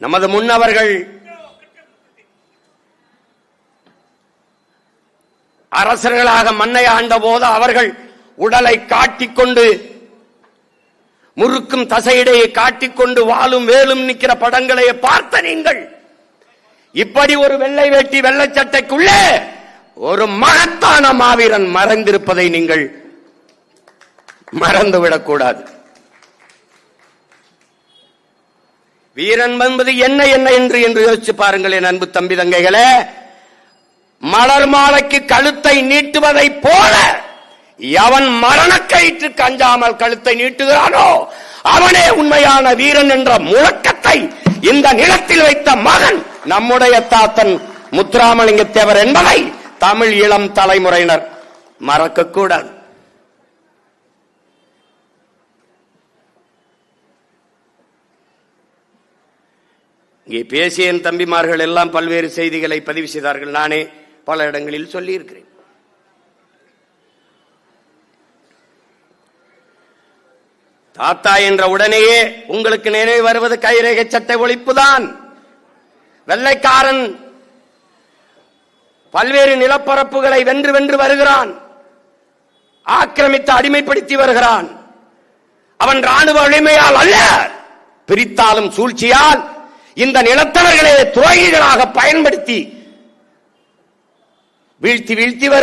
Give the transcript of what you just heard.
நமது முன்னவர்கள் அரசர்களாக மண்ணை ஆண்ட போது அவர்கள் உடலை காட்டிக்கொண்டு முறுக்கும் தசையிடையை காட்டிக்கொண்டு வாளும் வேலும் நிற்கிற படங்களை பார்த்த நீங்கள் இப்படி ஒரு வெள்ளை வேட்டி வெள்ளை சட்டைக்குள்ளே ஒரு மகத்தான மாவீரன் மறைந்திருப்பதை நீங்கள் மறந்துவிடக்கூடாது. வீரன் என்பது என்ன என்ன என்று யோசிச்சு பாருங்கள் என் அன்பு தம்பி தங்கைகளே. மலர் மாலைக்கு கழுத்தை நீட்டுவதை போல எவன் மரணக்கயிற்றுக்கு அஞ்சாமல் கழுத்தை நீட்டுகிறானோ அவனே உண்மையான வீரன் என்ற முழக்கத்தை இந்த நிலத்தில் வைத்த மகன் நம்முடைய தாத்தன் முத்துராமலிங்க தேவர் என்பதை தமிழ் இளம் தலைமுறையினர் மறக்கக்கூடாது. இங்கே பேசிய என் தம்பிமார்கள் எல்லாம் பல்வேறு செய்திகளை பதிவு செய்தார்கள். நானே பல இடங்களில் சொல்லியிருக்கிறேன். தாத்தா என்ற உடனேயே உங்களுக்கு நினைவு வருவது கைரேகை சட்டை ஒழிப்புதான். வெள்ளைக்காரன் பல்வேறு நிலப்பரப்புகளை வென்று வென்று வருகிறான், ஆக்கிரமித்து அடிமைப்படுத்தி வருகிறான். அவன் ராணுவ வலிமையால் அல்ல, பிரித்தாலும் சூழ்ச்சியால் இந்த நிலத்தவர்களே துரோகிகளாக பயன்படுத்தி வீழ்த்தி வருகிறான்.